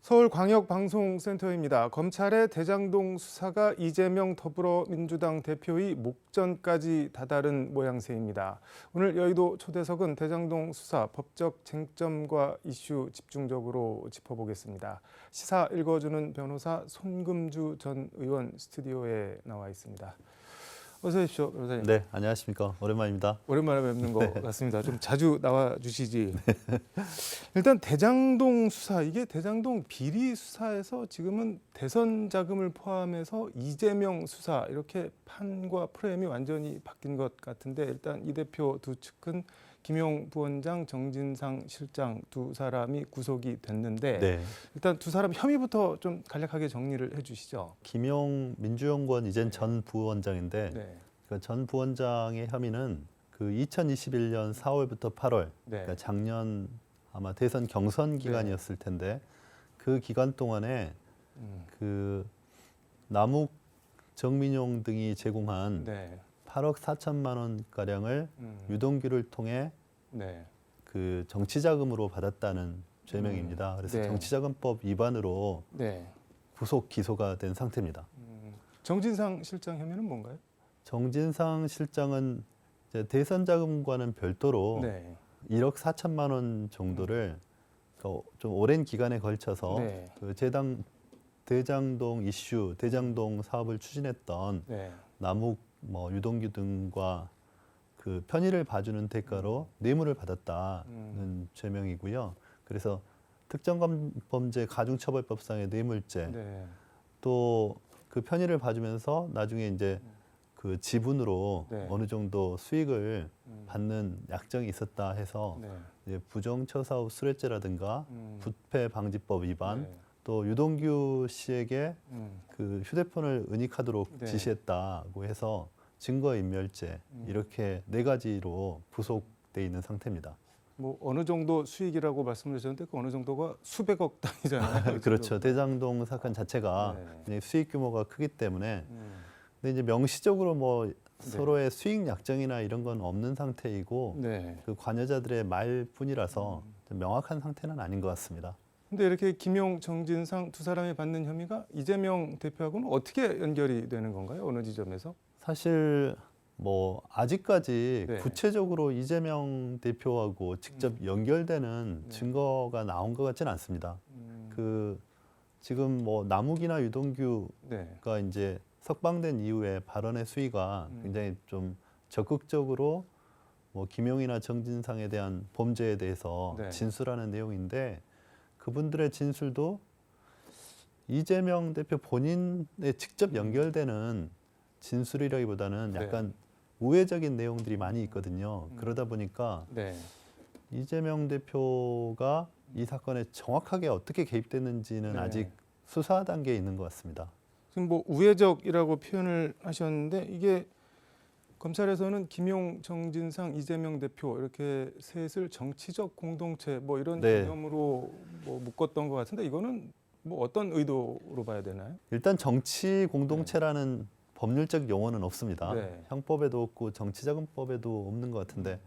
서울광역방송센터입니다. 검찰의 대장동 수사가 이재명 더불어민주당 대표의 목전까지 다다른 모양새입니다. 오늘 여의도 초대석은 대장동 수사 법적 쟁점과 이슈 집중적으로 짚어보겠습니다. 시사 읽어주는 변호사 손금주 전 의원 스튜디오에 나와 있습니다. 어서 오십시오, 변호사님. 네, 안녕하십니까. 오랜만입니다. 오랜만에 뵙는 것 같습니다. 좀 자주 나와 주시지. 일단 대장동 수사, 이게 대장동 비리 수사에서 지금은 대선 자금을 포함해서 이재명 수사, 이렇게 판과 프레임이 완전히 바뀐 것 같은데, 일단 이 대표 두 측은 김용 부원장, 정진상 실장 두 사람이 구속이 됐는데, 네. 일단 두 사람 혐의부터 좀 간략하게 정리를 해주시죠. 김용 민주연구원 이젠 전 부원장인데 네. 그 전 부원장의 혐의는 그 2021년 4월부터 8월, 네. 그러니까 작년 아마 대선 경선 기간이었을 텐데 그 기간 동안에 그 남욱, 정민용 등이 제공한 네. 8억 4천만 원 가량을 유동규를 통해 네. 그 정치자금으로 받았다는 죄명입니다. 그래서 네. 정치자금법 위반으로 네. 구속 기소가 된 상태입니다. 정진상 실장 혐의는 뭔가요? 정진상 실장은 이제 대선 자금과는 별도로 네. 1억 4천만 원 정도를 좀 오랜 기간에 걸쳐서 네. 그 대장동 이슈, 대장동 사업을 추진했던 네. 남욱, 유동규 등과 그 편의를 봐주는 대가로 뇌물을 받았다는 죄명이고요. 그래서 특정범죄 가중처벌법상의 뇌물죄, 네. 또 그 편의를 봐주면서 나중에 이제 그 지분으로 네. 어느 정도 수익을 받는 약정이 있었다 해서 네. 이제 부정처사후 수뢰죄라든가 부패방지법 위반, 네. 또 유동규 씨에게 그 휴대폰을 은닉하도록 네. 지시했다고 해서 증거인멸죄, 이렇게 4가지로 구속돼 있는 상태입니다. 어느 정도 수익이라고 말씀을 주셨는데 그 어느 정도가 수백억 단위잖아요. 그렇죠. 대장동 사건 자체가 네. 굉장히 수익 규모가 크기 때문에 근데 이제 명시적으로 서로의 수익 약정이나 이런 건 없는 상태이고 네. 그 관여자들의 말뿐이라서 좀 명확한 상태는 아닌 것 같습니다. 근데 이렇게 김용, 정진상 두 사람이 받는 혐의가 이재명 대표하고는 어떻게 연결이 되는 건가요? 어느 지점에서? 사실 아직까지 네. 구체적으로 이재명 대표하고 직접 연결되는 증거가 나온 것 같지는 않습니다. 그 지금 남욱이나 유동규가 네. 이제 석방된 이후에 발언의 수위가 굉장히 좀 적극적으로 김용이나 정진상에 대한 범죄에 대해서 네. 진술하는 내용인데 그분들의 진술도 이재명 대표 본인에 직접 연결되는 진술이라기보다는 약간 우회적인 내용들이 많이 있거든요. 그러다 보니까 네. 이재명 대표가 이 사건에 정확하게 어떻게 개입됐는지는 네. 아직 수사 단계에 있는 것 같습니다. 지금 우회적이라고 표현을 하셨는데 이게 검찰에서는 김용, 정진상, 이재명 대표 이렇게 셋을 정치적 공동체 이런 네. 개념으로 묶었던 것 같은데 이거는 어떤 의도로 봐야 되나요? 일단 정치 공동체라는 법률적 용어는 없습니다. 네. 형법에도 없고 정치자금법에도 없는 것 같은데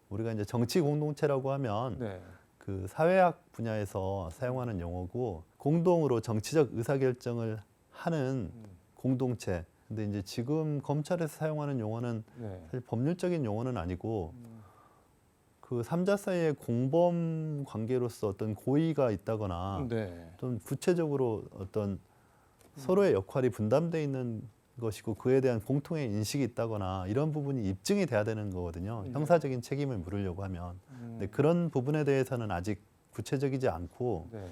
우리가 이제 정치 공동체라고 하면 네. 그 사회학 분야에서 사용하는 용어고 공동으로 정치적 의사결정을 하는 공동체. 근데 이제 지금 검찰에서 사용하는 용어는 네. 사실 법률적인 용어는 아니고 그 삼자 사이의 공범 관계로서 어떤 고의가 있다거나 네. 좀 구체적으로 어떤 서로의 역할이 분담돼 있는 것이고 그에 대한 공통의 인식이 있다거나 이런 부분이 입증이 돼야 되는 거거든요. 형사적인 책임을 물으려고 하면. 근데 그런 부분에 대해서는 아직 구체적이지 않고 네.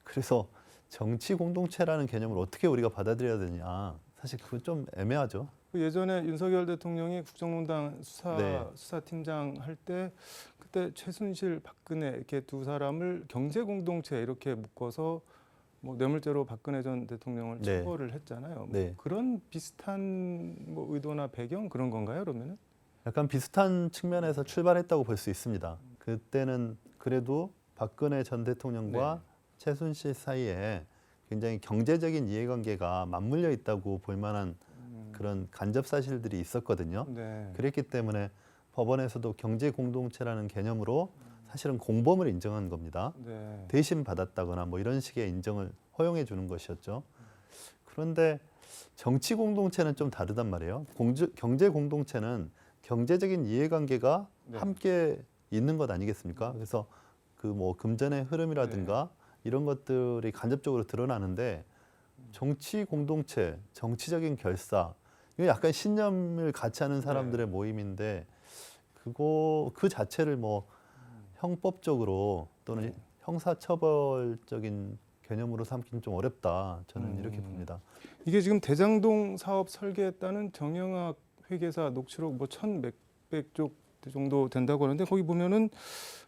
그래서 정치 공동체라는 개념을 어떻게 우리가 받아들여야 되냐. 사실 그건 좀 애매하죠. 예전에 윤석열 대통령이 국정농단 네. 수사팀장 할 때 그때 최순실, 박근혜 이렇게 두 사람을 경제 공동체 이렇게 묶어서 뇌물죄로 박근혜 전 대통령을 네. 처벌을 했잖아요. 네. 그런 비슷한 의도나 배경 그런 건가요, 그러면은? 약간 비슷한 측면에서 출발했다고 볼 수 있습니다. 그때는 그래도 박근혜 전 대통령과 최순실 사이에 굉장히 경제적인 이해관계가 맞물려 있다고 볼 만한 그런 간접 사실들이 있었거든요. 네. 그랬기 때문에 법원에서도 경제 공동체라는 개념으로 사실은 공범을 인정한 겁니다. 네. 대신 받았다거나 뭐 이런 식의 인정을 허용해 주는 것이었죠. 그런데 정치 공동체는 좀 다르단 말이에요. 경제 공동체는 경제적인 이해관계가 네. 함께 있는 것 아니겠습니까? 그래서 그 뭐 금전의 흐름이라든가 이런 것들이 간접적으로 드러나는데 정치 공동체, 정치적인 결사, 이거 약간 신념을 같이 하는 사람들의 모임인데 그 자체를 뭐 형법적으로 또는 형사처벌적인 개념으로 삼기는 좀 어렵다. 저는 이렇게 봅니다. 이게 지금 대장동 사업 설계했다는 정영학 회계사 녹취록 뭐 1,100쪽 정도 된다고 하는데 거기 보면은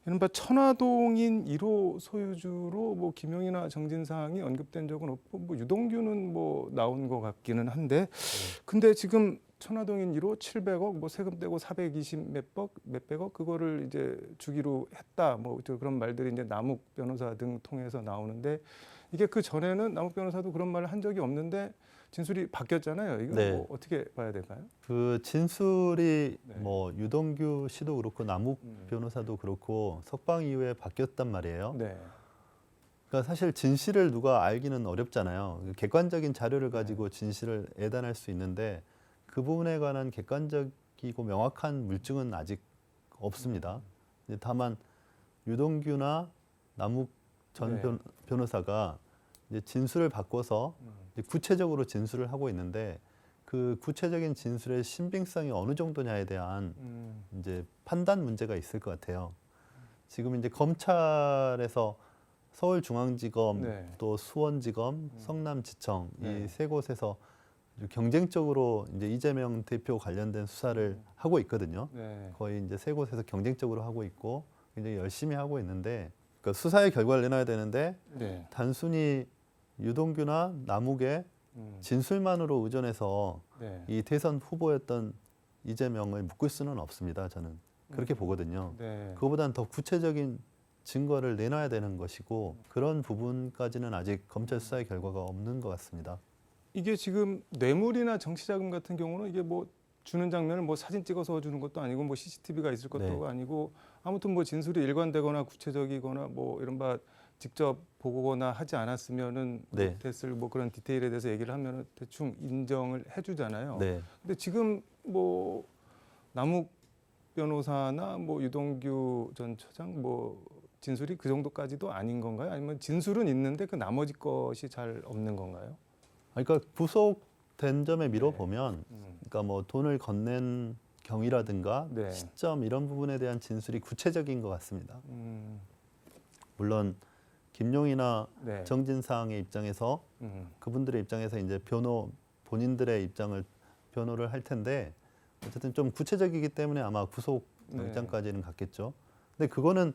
이른바 천화동인 1호 소유주로 뭐 김용이나 정진상이 언급된 적은 없고 뭐 유동규는 뭐 나온 것 같기는 한데 근데 지금 천화동인 1호 700억 뭐 세금 떼고 420 몇백억 그거를 이제 주기로 했다 뭐 그런 말들이 이제 남욱 변호사 등 통해서 나오는데 이게 그 전에는 남욱 변호사도 그런 말을 한 적이 없는데 진술이 바뀌었잖아요. 이거 네. 뭐 어떻게 봐야 될까요? 그 진술이 네. 뭐 유동규 씨도 그렇고 남욱 변호사도 그렇고 석방 이후에 바뀌었단 말이에요. 네. 그러니까 사실 진실을 누가 알기는 어렵잖아요. 객관적인 자료를 가지고 진실을 예단할 수 있는데 그 부분에 관한 객관적이고 명확한 물증은 아직 없습니다. 이제 다만 유동규나 남욱 전 네. 변호사가 이제 진술을 바꿔서 이제 구체적으로 진술을 하고 있는데 그 구체적인 진술의 신빙성이 어느 정도냐에 대한 이제 판단 문제가 있을 것 같아요. 지금 이제 검찰에서 서울중앙지검, 네. 또 수원지검, 성남지청 네. 이 세 곳에서 경쟁적으로 이제 이재명 대표 관련된 수사를 하고 있거든요. 네. 거의 이제 세 곳에서 경쟁적으로 하고 있고 굉장히 열심히 하고 있는데 그러니까 수사의 결과를 내놔야 되는데 네. 단순히 유동규나 남욱의 진술만으로 의존해서 네. 이 대선 후보였던 이재명을 묶을 수는 없습니다. 저는 그렇게 보거든요. 네. 그거보다는 더 구체적인 증거를 내놔야 되는 것이고 그런 부분까지는 아직 검찰 수사의 결과가 없는 것 같습니다. 이게 지금 뇌물이나 정치자금 같은 경우는 이게 뭐 주는 장면을 뭐 사진 찍어서 주는 것도 아니고 뭐 CCTV가 있을 것도 네. 아니고 아무튼 뭐 진술이 일관되거나 구체적이거나 뭐 이른바 직접 보거나 하지 않았으면은 네. 됐을 뭐 그런 디테일에 대해서 얘기를 하면은 대충 인정을 해주잖아요. 네. 근데 지금 뭐 남욱 변호사나 뭐 유동규 전 처장 뭐 진술이 그 정도까지도 아닌 건가요? 아니면 진술은 있는데 그 나머지 것이 잘 없는 건가요? 그러니까 구속된 점에 미뤄 보면, 음. 그러니까 뭐 돈을 건넨 경위라든가 네. 시점 이런 부분에 대한 진술이 구체적인 것 같습니다. 물론 김용이나 네. 정진상의 입장에서 그분들의 입장에서 이제 본인들의 입장을 변호를 할 텐데 어쨌든 좀 구체적이기 때문에 아마 구속 네. 영장까지는 갔겠죠. 근데 그거는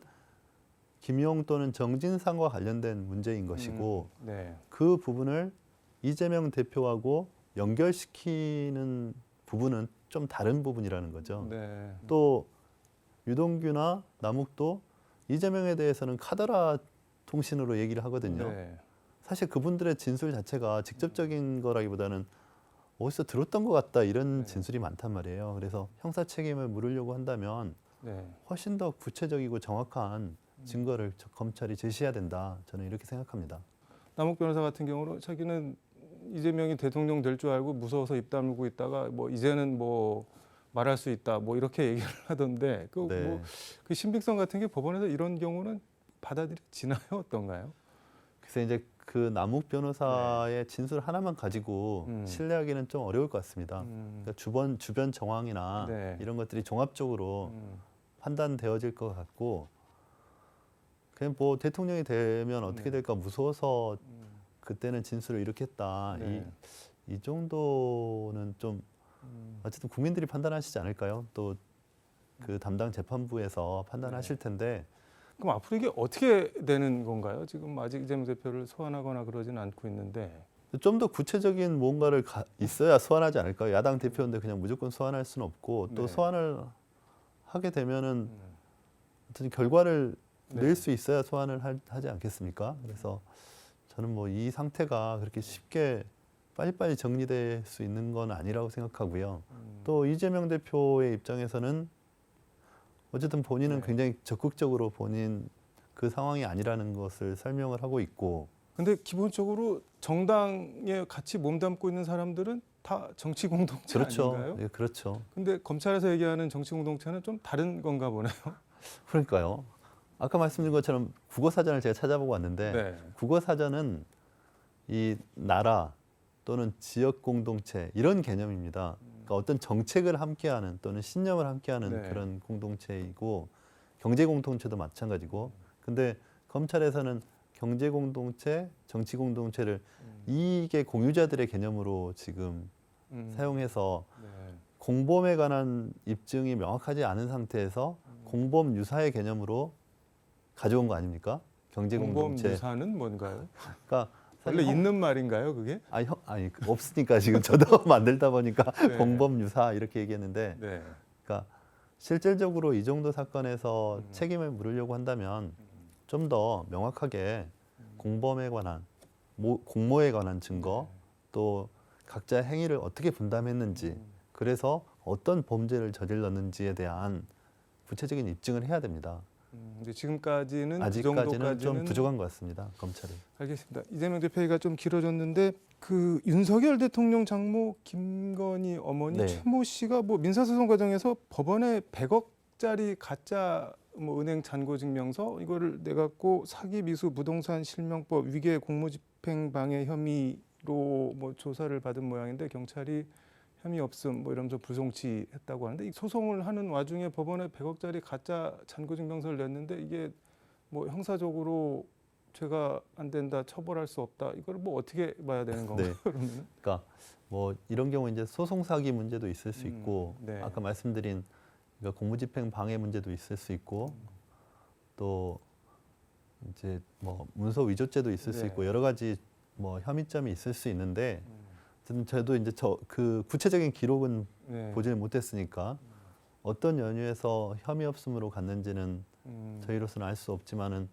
김용 또는 정진상과 관련된 문제인 것이고 네. 그 부분을 이재명 대표하고 연결시키는 부분은 좀 다른 부분이라는 거죠. 네. 또 유동규나 남욱도 이재명에 대해서는 카더라 통신으로 얘기를 하거든요. 네. 사실 그분들의 진술 자체가 직접적인 거라기보다는 어디서 들었던 것 같다 이런 네. 진술이 많단 말이에요. 그래서 형사 책임을 물으려고 한다면 네. 훨씬 더 구체적이고 정확한 증거를 검찰이 제시해야 된다. 저는 이렇게 생각합니다. 남욱 변호사 같은 경우는 자기는 이재명이 대통령 될 줄 알고 무서워서 입 다물고 있다가 뭐 이제는 뭐 말할 수 있다 뭐 이렇게 얘기를 하던데 그 네. 뭐 그 신빙성 같은 게 법원에서 이런 경우는 받아들여지나요? 어떤가요? 그래서 이제 그 남욱 변호사의 진술 하나만 가지고 신뢰하기는 좀 어려울 것 같습니다. 그러니까 주변 정황이나 네. 이런 것들이 종합적으로 판단되어질 것 같고 그냥 뭐 대통령이 되면 어떻게 될까 무서워서 그때는 진술을 이렇게 했다. 네. 이 정도는 좀 어쨌든 국민들이 판단하시지 않을까요? 또 그 담당 재판부에서 판단하실 텐데 그럼 앞으로 이게 어떻게 되는 건가요? 지금 아직 이재명 대표를 소환하거나 그러지는 않고 있는데. 좀 더 구체적인 뭔가를 있어야 소환하지 않을까요? 야당 대표인데 그냥 무조건 소환할 수는 없고 또 네. 소환을 하게 되면은 어떤 결과를 네. 낼 수 있어야 소환을 하지 않겠습니까? 그래서 저는 뭐 이 상태가 그렇게 쉽게 빨리빨리 정리될 수 있는 건 아니라고 생각하고요. 또 이재명 대표의 입장에서는 어쨌든 본인은 네. 굉장히 적극적으로 본인 그 상황이 아니라는 것을 설명을 하고 있고 근데 기본적으로 정당에 같이 몸담고 있는 사람들은 다 정치 공동체 그렇죠. 아닌가요? 예, 그렇죠. 근데 검찰에서 얘기하는 정치 공동체는 좀 다른 건가 보네요. 그러니까요. 아까 말씀드린 것처럼 국어 사전을 제가 찾아보고 왔는데 네. 국어 사전은 이 나라 또는 지역 공동체 이런 개념입니다. 그러니까 어떤 정책을 함께하는 또는 신념을 함께하는 네. 그런 공동체이고 경제 공동체도 마찬가지고 근데 검찰에서는 경제 공동체, 정치 공동체를 이익의 공유자들의 개념으로 지금 사용해서 네. 공범에 관한 입증이 명확하지 않은 상태에서 공범 유사의 개념으로 가져온 거 아닙니까? 경제 공범 공동체. 유사는 뭔가요? 그러니까 원래 사실 있는 말인가요, 그게? 아니 없으니까 지금 저도 만들다 보니까 네. 공범 유사 이렇게 얘기했는데 네. 그러니까 실질적으로 이 정도 사건에서 책임을 물으려고 한다면 좀 더 명확하게 공범에 관한 공모에 관한 증거 또 각자의 행위를 어떻게 분담했는지 그래서 어떤 범죄를 저질렀는지에 대한 구체적인 입증을 해야 됩니다. 근데 지금까지는 그 아직까지는 정도까지는 좀 부족한 것 같습니다. 검찰이. 알겠습니다. 이재명 대표가 좀 길어졌는데 그 윤석열 대통령 장모 김건희 어머니 네. 최모 씨가 뭐 민사소송 과정에서 법원에 100억짜리 가짜 뭐 은행 잔고 증명서 이거를 내갖고 사기 미수 부동산 실명법 위계 공무집행 방해 혐의로 뭐 조사를 받은 모양인데 경찰이 혐의 없음 뭐 이러면서 불송치했다고 하는데 이 소송을 하는 와중에 법원에 100억짜리 가짜 잔고 증명서를 냈는데 이게 뭐 형사적으로 죄가 안 된다, 처벌할 수 없다. 이걸 뭐 어떻게 봐야 되는 건가요? 네. 그러면은? 그러니까 뭐 이런 경우 이제 소송 사기 문제도 있을 수 있고 네. 아까 말씀드린 그러니까 공무집행 방해 문제도 있을 수 있고 또 이제 뭐 문서 위조죄도 있을 수 네. 있고 여러 가지 뭐 혐의점이 있을 수 있는데 저도 이제 그 구체적인 기록은 네. 보지를 못했으니까 어떤 연유에서 혐의 없음으로 갔는지는 저희로서는 알 수 없지만은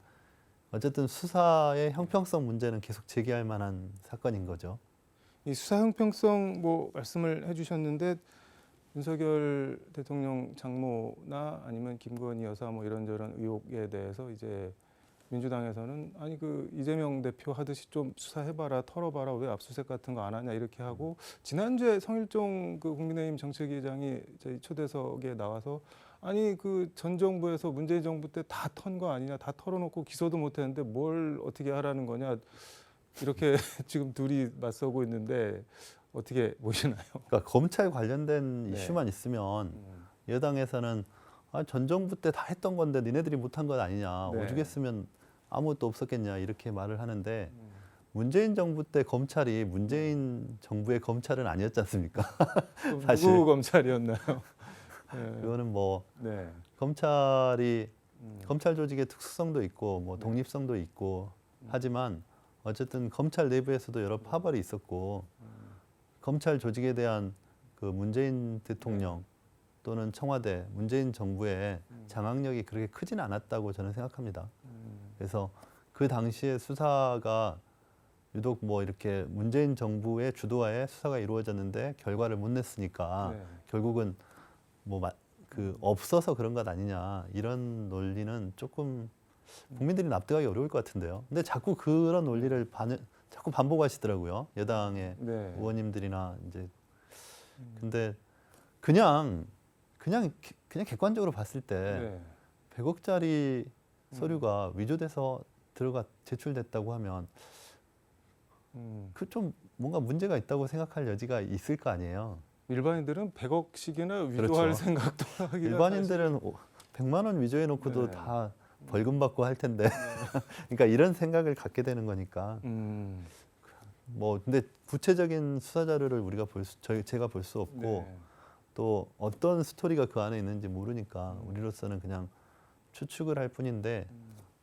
어쨌든 수사의 형평성 문제는 계속 제기할 만한 사건인 거죠. 이 수사 형평성 뭐 말씀을 해주셨는데 윤석열 대통령 장모나 아니면 김건희 여사 뭐 이런저런 의혹에 대해서 이제 민주당에서는 아니 그 이재명 대표 하듯이 좀 수사해봐라, 털어봐라, 왜 압수수색 같은 거 안 하냐 이렇게 하고 지난주에 성일종 그 국민의힘 정책위장이 저희 초대석에 나와서 아니 그 전 정부에서 문재인 정부 때 다 턴 거 아니냐, 다 털어놓고 기소도 못했는데 뭘 어떻게 하라는 거냐 이렇게 지금 둘이 맞서고 있는데 어떻게 보시나요? 그러니까 검찰 관련된 네. 이슈만 있으면 여당에서는 전 정부 때 다 했던 건데 니네들이 못한 건 아니냐 네. 오죽했으면 아무것도 없었겠냐 이렇게 말을 하는데 문재인 정부 때 검찰이 문재인 정부의 검찰은 아니었지 않습니까? 그럼 사실. 누구 검찰이었나요? 네. 그거는 뭐 네. 검찰이 검찰 조직의 특수성도 있고 뭐 독립성도 있고 하지만 어쨌든 검찰 내부에서도 여러 파벌이 있었고 검찰 조직에 대한 그 문재인 대통령 또는 청와대, 문재인 정부의 장악력이 그렇게 크지는 않았다고 저는 생각합니다. 그래서 그 당시에 수사가 유독 뭐 이렇게 문재인 정부의 주도하에 수사가 이루어졌는데 결과를 못 냈으니까 네. 결국은 뭐 그 없어서 그런 것 아니냐 이런 논리는 조금 국민들이 납득하기 어려울 것 같은데요. 근데 자꾸 그런 논리를 자꾸 반복하시더라고요. 여당의 네. 의원님들이나 이제 근데 그냥 객관적으로 봤을 때 네. 100억짜리 서류가 위조돼서 제출됐다고 하면 그 좀 뭔가 문제가 있다고 생각할 여지가 있을 거 아니에요. 일반인들은 100억씩이나 위조할 그렇죠. 생각도 하기가 일반인들은 100만 원 위조해 놓고도 네. 다 벌금 받고 할 텐데. 그러니까 이런 생각을 갖게 되는 거니까. 뭐 근데 구체적인 수사 자료를 우리가 제가 볼 수 없고 네. 또 어떤 스토리가 그 안에 있는지 모르니까 우리로서는 그냥 추측을 할 뿐인데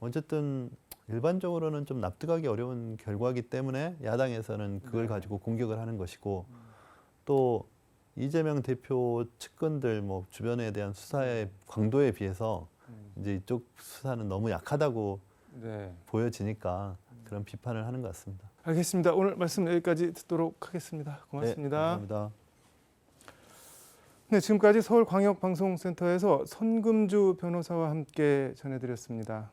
어쨌든 일반적으로는 좀 납득하기 어려운 결과이기 때문에 야당에서는 그걸 네. 가지고 공격을 하는 것이고 또 이재명 대표 측근들 뭐 주변에 대한 수사의 강도에 비해서 이제 이쪽 수사는 너무 약하다고 네. 보여지니까 그런 비판을 하는 것 같습니다. 알겠습니다. 오늘 말씀 여기까지 듣도록 하겠습니다. 고맙습니다. 네, 감사합니다. 네, 지금까지 서울광역방송센터에서 선금주 변호사와 함께 전해드렸습니다.